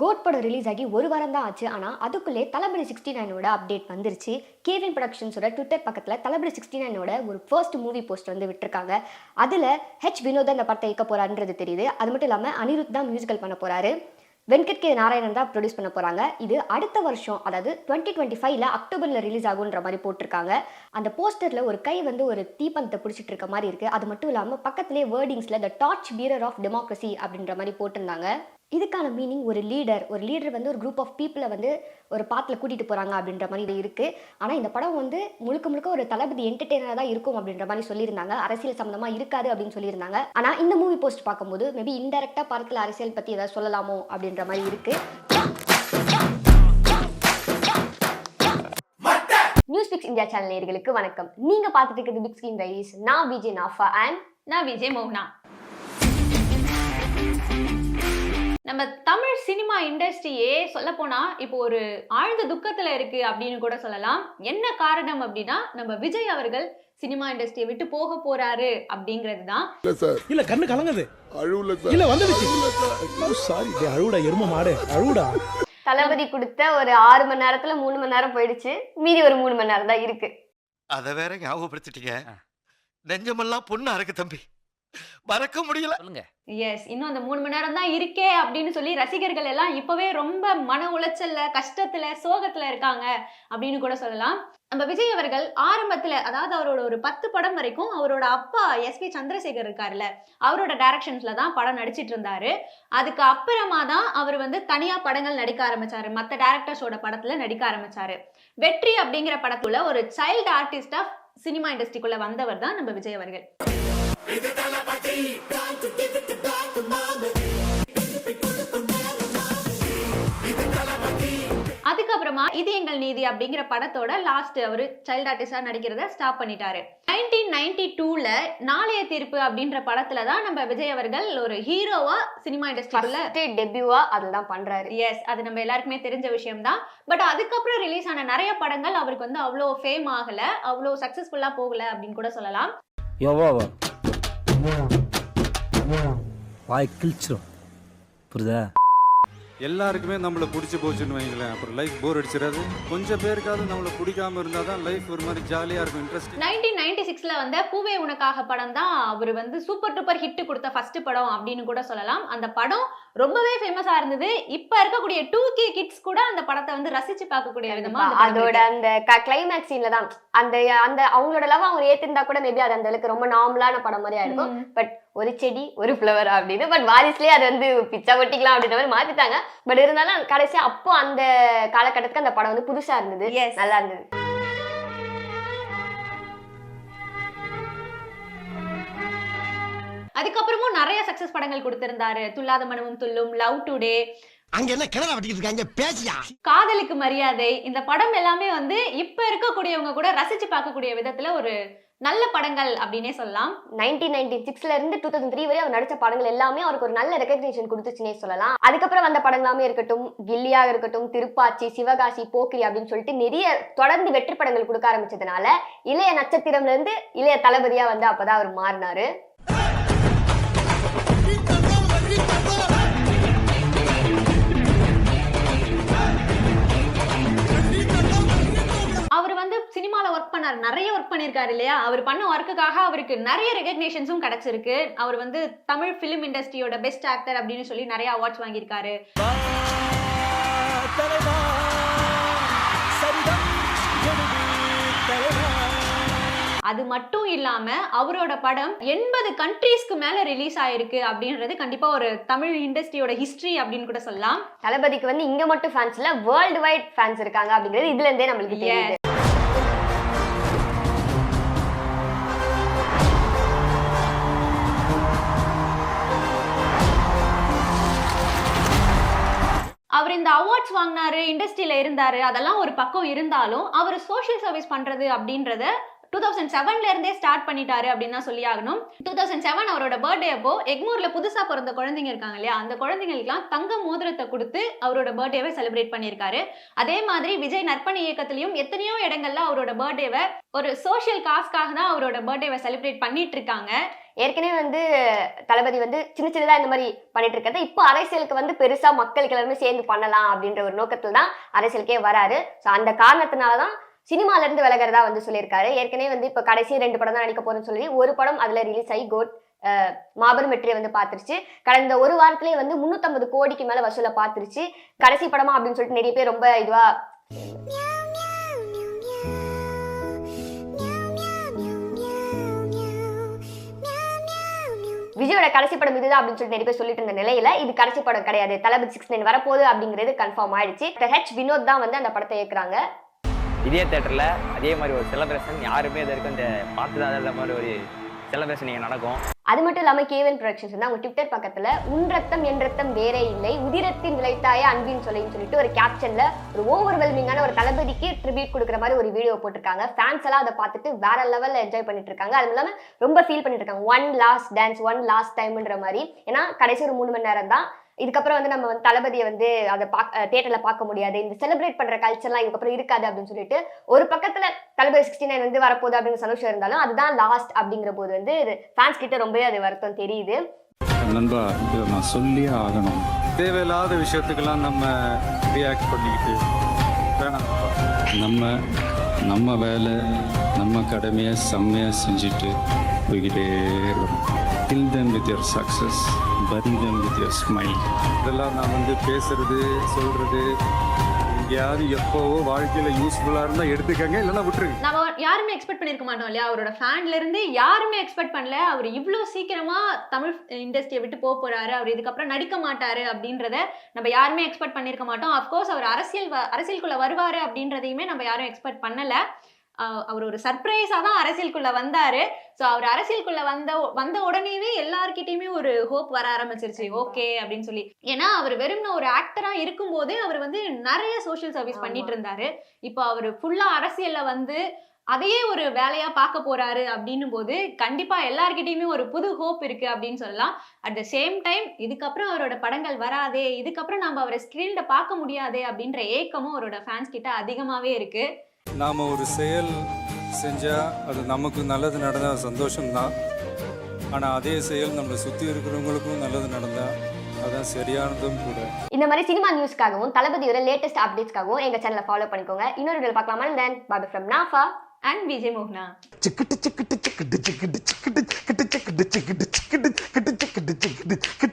Code படம் release ஆகி ஒரு வாரம் தான் ஆச்சு. ஆனால் அதுக்குள்ளே தளபதி 69ஓட அப்டேட் வந்துருச்சு. கேவின் ப்ரொடக்ஷன்ஸோட ட்விட்டர் பக்கத்தில் தளபதி 69ஓட ஒரு ஃபர்ஸ்ட் மூவி போஸ்ட் வந்து விட்டுருக்காங்க. அதில் வினோத் அந்த படத்தை இயக்க போறாருன்றது தெரியுது. அது மட்டும் இல்லாமல் அனிருத் தான் மியூசிக்கல் பண்ண போறாரு. வெங்கட் கே நாராயணன் தான் ப்ரொடியூஸ் பண்ண போகிறாங்க. இது அடுத்த வருஷம், அதாவது 2025 அக்டோபரில் ரிலீஸ் ஆகுன்ற மாதிரி போட்டிருக்காங்க. அந்த போஸ்டரில் ஒரு கை வந்து ஒரு தீப்பந்தத்தை பிடிச்சிட்டு இருக்க மாதிரி இருக்குது. அது மட்டும் இல்லாமல் பக்கத்துலேயே வேர்டிங்ஸில் the torch bearer of democracy அப்படின்ற மாதிரி போட்டிருந்தாங்க. இதுக்கான மீனிங் ஒரு லீடர் வந்து ஒரு குரூப் ஆஃப் பீப்புளை வந்து ஒரு பாத்தில் கூட்டிகிட்டு போகிறாங்க அப்படின்ற மாதிரி இது இருக்குது. ஆனால் இந்த படம் வந்து முழுக்க முழுக்க ஒரு தளபதி என்டர்டெய்னராக தான் இருக்கும் அப்படின்ற மாதிரி சொல்லியிருந்தாங்க. அரசியல் சம்மந்தமாக இருக்காது அப்படின்னு சொல்லியிருந்தாங்க. ஆனால் இந்த மூவி போஸ்ட் பார்க்கும்போது மேபி இன்டெரக்டாக படத்தில் அரசியல் பற்றி ஏதாவது சொல்லலாமோ அப்படின்ற மாதிரி இருக்குது. நியூஸ் பிக்ஸ் இந்தியா சேனல் நேயர்களுக்கு வணக்கம். நீங்கள் பார்த்துட்டு இருக்கிறது பிக் ஸ்கிரீன் டைரிஸ். நான் விஜய் நாஃபா அண்ட் நான் விஜய் மோகனா. நம்ம தமிழ் சினிமா இண்டஸ்ட்ரியே சொல்ல போனா இப்போ ஒரு ஆழ்ந்த துக்கத்துல இருக்கு அப்படின்னு கூட சொல்லலாம். என்ன காரணம் அப்படின்னா, நம்ம விஜய் அவர்கள் சினிமா இண்டஸ்ட்ரியை விட்டு போக போறாரு அப்படிங்கிறது தான். இல்ல கண்ணு கலங்குது, அழுவுல சார், இல்ல வந்துடுச்சு, சாரி அழுவுடா, எரும மாடு அழுவுடா. தளபதி கொடுத்த ஒரு 6 மணி நேரத்துல 3 மணி நேரம் போயிடுச்சு. மீதி ஒரு 3 மணி நேரம் தான் இருக்கு. அத வேற ஞாபகப்படுத்திட்டீங்க. நெஞ்சமெல்லாம் பொண்ணா இருக்கு தம்பி, மறக்க முடியல. சொல்லுங்க. எஸ், இன்னும் அந்த 3 மணி நேரம் தான் இருக்கே அப்படின்னு சொல்லி ரசிகர்கள் எல்லாம் இப்பவே ரொம்ப மன உளைச்சல்ல, கஷ்டத்துல, சோகத்துல இருக்காங்க அப்படின்னு கூட சொல்லலாம். நம்ம விஜய் அவர்கள் ஆரம்பத்துல, அதாவது அவரோட ஒரு 10 படம் வரைக்கும் அவரோட அப்பா எஸ்பி சந்திரசேகர் இருக்காருல்ல, அவரோட டைரக்ஷன்ஸ்ல தான் படம் நடிச்சிட்டு இருந்தாரு. அதுக்கு அப்புறமா தான் அவர் வந்து தனியா படங்கள் நடிக்க ஆரம்பிச்சாரு. மற்ற டைரக்டர்ஸோட படத்துல நடிக்க ஆரம்பிச்சாரு. வெற்றி அப்படிங்கிற படத்துல ஒரு சைல்டு ஆர்டிஸ்டா சினிமா இண்டஸ்ட்ரிக்குள்ள வந்தவர் தான் நம்ம விஜய் அவர்கள். அதுக்கப்புறமா இது எங்கள் நீதி அப்படிங்கிற படத்தோட லாஸ்ட் அவரு சைல்ட் ஆர்டிஸ்டா நடிக்கிறத ஸ்டாப் பண்ணிட்டாரு. 1992ல நாளைய தீர்ப்பு அப்படின்ற படத்துல தான் நம்ம விஜய் அவர்கள் ஒரு ஹீரோவா சினிமா இண்டஸ்ட்ரிக்குள்ள டெபியூவா அதுதான் பண்றாரு. எஸ், அது நம்ம எல்லாருக்குமே தெரிஞ்ச விஷயம் தான். பட் அதுக்கப்புறம் ரிலீஸ் ஆன நிறைய படங்கள் அவருக்கு வந்து அவ்வளோ ஃபேம் ஆகல, அவ்வளோ சக்சஸ்ஃபுல்லா போகல அப்படின்னு கூட சொல்லலாம். வாய் கிழிச்சிரும், புரியுதா? எல்லாருக்குமே நம்மளை பிடிச்சி போச்சுன்னு வைங்களேன், அப்புறம் லைஃப் போர் அடிச்சிடாது. கொஞ்சம் பேருக்காவது நம்மளை பிடிக்காம இருந்தால் தான் லைஃப் ஒரு மாதிரி ஜாலியாக இருக்கும், இன்ட்ரெஸ்ட். 1996ல வந்த பூவே உனக்காக படம் தான் அவர் வந்து சூப்பர் டூப்பர் ஹிட் கொடுத்த ஃபர்ஸ்ட் படம் அப்படின்னு கூட சொல்லலாம். அந்த படம் ரொம்பவே ஃபேமஸா இருந்தது. இப்ப இருக்கக்கூடிய 2K கிட்ஸ் கூட அந்த படத்தை வந்து ரசிச்சு பார்க்கக்கூடிய விதமா அதோட அந்த கிளைமேக்ஸ் சீன்ல தான் அந்த அந்த அவங்களோட லவ் அவங்க ஏத்திருந்தா கூட மேபி அது அந்த அளவுக்கு ரொம்ப நார்மலான படம் மாதிரியா இருக்கும். பட் ஒரு செடி ஒரு ஃப்ளவர் அப்படின்னு, பட் வாரிஸ்லயே அது வந்து பிச்சா ஒட்டிக்கலாம் அப்படின்ற மாதிரி மாத்திட்டாங்க. பட் இருந்தாலும் கடைசியா அப்போ அந்த காலகட்டத்துக்கு அந்த படம் வந்து புதுசா இருந்தது, நல்லா இருந்தது. அதுக்கப்புறமும் நிறைய சக்சஸ் படங்கள் கொடுத்திருந்தாரு. துல்லாத மனமும் துள்ளும், லவ் டுடே, அங்க என்ன கிணறு வெட்டிட்டு இருக்காங்க, பேசியா, காதலுக்கு மரியாதை. இந்த படம் எல்லாமே வந்து இப்ப இருக்கக்கூடியவங்க கூட ரசிச்சு பார்க்கக்கூடிய விதத்துல ஒரு நல்ல படங்கள் அப்படின்னே சொல்லலாம். 1996ல இருந்து 2003 வரை அவர் நடிச்ச படங்கள் எல்லாமே அவருக்கு ஒரு நல்ல ரெகக்னிஷன் கொடுத்துச்சுன்னே சொல்லலாம். அதுக்கப்புறம் வந்த படங்களாமே இருக்கட்டும், கில்லியாக இருக்கட்டும், திருப்பாச்சி, சிவகாசி, போக்கிரி அப்படின்னு சொல்லிட்டு நிறைய தொடர்ந்து வெற்றி படங்கள் கொடுக்க ஆரம்பிச்சதுனால இளைய நட்சத்திரம்ல இருந்து இளைய தளபதியா வந்து அப்பதான் அவர் மாறினாரு. அவர் வந்து சினிமால ஒர்க் பண்ணாரு, நிறைய ஒர்க் பண்ணிருக்காரு இல்லையா? அவர் பண்ண ஒர்க்குக்காக அவருக்கு நிறைய ரெகக்னேஷன்ஸும் கிடைச்சிருக்கு. அவர் வந்து தமிழ் பிலிம் இண்டஸ்ட்ரியோட பெஸ்ட் ஆக்டர் அப்படின்னு சொல்லி நிறைய அவார்ட்ஸ் வாங்கியிருக்காரு. அது மட்டும் இல்லாம அவரோட படம் 80 கண்ட்ரீஸ்க்கு மேல ரிலீஸ் ஆயிருக்கு அப்படின்றது கண்டிப்பா ஒரு தமிழ் இண்டஸ்ட்ரியோட ஹிஸ்டரி அப்படின்னு கூட சொல்லலாம். தளபதிக்கு வந்து இங்க மட்டும் ஃபேன்ஸ் இல்ல, வேர்ல்டு வைட் ஃபேன்ஸ் இருக்காங்க அப்படிங்கிறது இதுல இருந்தே நம்மளுக்கு தெரியுது. அவர் இந்த அவார்ட்ஸ் வாங்கினாரு, இண்டஸ்ட்ரியில இருந்தாரு, அதெல்லாம் ஒரு பக்கம் இருந்தாலும் அவர் சோஷியல் சர்வீஸ் பண்றது அப்படின்றத 2007ல இருந்தே ஸ்டார்ட் பண்ணிட்டாரு அப்படின்னு தான் சொல்லி ஆகணும். 2007 அவரோட பர்த்டே அப்போ எக்மோர்ல புதுசா பிறந்த குழந்தைங்க இருக்காங்க இல்லையா, அந்த குழந்தைங்களுக்குலாம் தங்க மோதிரத்தை கொடுத்து அவரோட பர்த்டேவை செலிப்ரேட் பண்ணியிருக்காரு. அதே மாதிரி விஜய் நற்பணி இயக்கத்திலையும் எத்தனையோ இடங்கள்ல அவரோட பர்த்டேவை ஒரு சோஷியல் காஸ்க்காக தான் அவரோட பர்த்டேவை செலிப்ரேட் பண்ணிட்டு இருக்காங்க. ஏற்கனவே வந்து தளபதி வந்து சின்ன சின்னதா இந்த மாதிரி பண்ணிட்டு இருக்கிறது இப்போ அரசியலுக்கு வந்து பெருசா மக்களுக்கு எல்லாருமே சேர்ந்து பண்ணலாம் அப்படின்ற ஒரு நோக்கத்துல தான் அரசியலுக்கே வராரு. ஸோ அந்த காரணத்தினாலதான் சினிமால இருந்து விலகிறதா வந்து சொல்லியிருக்காரு. ஏற்கனவே வந்து இப்ப கடைசி 2 படம் தான் நடிக்க போறேன்னு சொல்லி ஒரு படம் அதுல ரிலீஸ் ஆகி கோட் மாபெரும் வெற்றியை வந்து பார்த்துருச்சு. கடந்த ஒரு வாரத்திலேயே வந்து 350 கோடிக்கு மேல வசூலை பார்த்துருச்சு. கடைசி படமா அப்படின்னு சொல்லிட்டு நிறைய பேர் ரொம்ப இதுவா விஜயோட கடைசி படம் இதுதான் அப்படின்னு சொல்லிட்டு நிறைய பேர் சொல்லிட்டு இருந்த நிலையில இது கடைசி படம் கிடையாது, தளபதி 69 வரப்போகுது அப்படிங்கிறது கன்ஃபார்ம் ஆயிடுச்சு. ஹெச் வினோத் தான் வந்து அந்த படத்தை இயக்குறாங்க. இதே தேட்டரில் அதே மாதிரி ஒரு செலிப்ரேஷன் யாருமே இது வரைக்கும் இந்த பார்த்ததாத மாதிரி ஒரு செலிப்ரேஷன் இங்கே நடக்கும். அது மட்டும் இல்லாம கேவன் ப்ரொடக்ஷன்ஸ் வந்து அவங்க ட்விட்டர் பக்கத்துல உன் ரத்தம் என் ரத்தம் வேறே இல்லை உதிரத்தின் விளைத்தாய அன்பின் சொல்லின்னு சொல்லிட்டு ஒரு கேப்ஷன்ல ஒரு ஓவர்வெல்மிங்கான ஒரு தளபதிக்கு ட்ரிபியூட் கொடுக்குற மாதிரி ஒரு வீடியோ போட்டிருக்காங்க. ஃபேன்ஸ் எல்லாம் அதை பார்த்துட்டு வேற லெவல்ல என்ஜாய் பண்ணிட்டு இருக்காங்க. அது இல்லாம ரொம்ப ஃபீல் பண்ணிட்டு இருக்காங்க. One last dance, one last டைம்ன்ற மாதிரி. ஏன்னா கடைசி ஒரு 3 மணி நேரம் தான். இதுக்கப்புறம் வந்து நம்ம வந்து தளபதியை வந்து அதை தியேட்டர்ல பார்க்க முடியாது, இந்த செலிப்ரேட் பண்ற கல்ச்சர்லாம் இதுக்கப்புறம் இருக்காது அப்படின்னு சொல்லிட்டு ஒரு பக்கத்துல தளபதி 69 வந்து வரப்போகுது அப்படிங்கிற சந்தோஷம் இருந்தாலும் அதுதான் லாஸ்ட் அப்படிங்கிற போது வந்து ஃபேன்ஸ் கிட்ட ரொம்பவே அது வருத்தம் தெரியுது. நண்பா, இதை நான் சொல்லியே ஆகணும். தேவையில்லாத விஷயத்துக்கெல்லாம் நம்ம ரியாக்ட் பண்ணிக்கிட்டு வேணாம். நம்ம வேலை நம்ம கடமையை செம்மையாக செஞ்சுட்டு போய்கிட்டே இருக்கணும். Kill them with your success, bury them with your smile. இதெல்லாம் நான் வந்து பேசுறது சொல்றது எங்கேயாவது எப்போவோ வாழ்க்கையில யூஸ்ஃபுல்லா இருந்தா எடுத்துக்கங்க, இல்லைன்னா விட்டுருங்க. நம்ம யாருமே எக்ஸ்பெக்ட் பண்ணிருக்க மாட்டோம் இல்லையா, அவரோட ஃபேன்ல இருந்து யாருமே எக்ஸ்பெக்ட் பண்ணல அவர் இவ்வளவு சீக்கிரமா தமிழ் இண்டஸ்ட்ரியை விட்டு போறாரு, அவர் இதுக்கப்புறம் நடிக்க மாட்டாரு அப்படின்றத நம்ம யாருமே எக்ஸ்பெக்ட் பண்ணிருக்க மாட்டோம். அப்கோர்ஸ் அவர் அரசியலுக்குள்ள வருவாரு அப்படின்றதையுமே நம்ம யாரும் எக்ஸ்பெக்ட் பண்ணல. அவர் ஒரு சர்ப்ரைஸா தான் அரசியலுக்குள்ள வந்தாரு. ஸோ அவர் அரசியலுக்குள்ள வந்த உடனேவே எல்லார்கிட்டயுமே ஒரு ஹோப் வர ஆரம்பிச்சிருச்சு, ஓகே அப்படின்னு சொல்லி. ஏன்னா அவர் வெறும் ஒரு ஆக்டரா இருக்கும்போது அவர் வந்து நிறைய சோஷியல் சர்வீஸ் பண்ணிட்டு இருந்தாரு. இப்போ அவர் ஃபுல்லா அரசியல்ல வந்து அதையே ஒரு வேலையா பார்க்க போறாரு அப்படின்னும் போது கண்டிப்பா எல்லார்கிட்டயுமே ஒரு புது ஹோப் இருக்கு அப்படின்னு சொல்லலாம். அட் த சேம் டைம் இதுக்கப்புறம் அவரோட படங்கள் வராதே, இதுக்கப்புறம் நம்ம அவரை ஸ்கிரீன்ல பார்க்க முடியாதே அப்படின்ற ஏக்கமும் அவரோட ஃபேன்ஸ் கிட்ட அதிகமாவே இருக்கு. நாம் ஒரு செயல் செஞ்சால் அது நமக்கு நல்லது நடந்தால் சந்தோஷம்தான். ஆனால் அதே செயல் நம்மளை சுற்றி இருக்கிறவங்களுக்கும் நல்லது நடந்தால் அதான் சரியானதும் கூட. இந்த மாதிரி சினிமா நியூஸ்க்காகவும் தளபதியோட லேட்டஸ்ட் அப்டேட்ஸ்க்காகவும் எங்க சேனலை ஃபாலோ பண்ணிக்கோங்க. இன்னொரு வீடியோ பார்க்கலாமா? தென் Bobby from Nafa and Vijay மோகனா. சிக்கிட்டு சிக்கிட்டு சிக்கிட்டு சிக்கிட்டு சிக்கிட்டு சிக்கிட்டு சிக்கிட்டு சிக்கிட்டு சிக்கிட்டு சிக்கிட்டு சிக்கிட்டு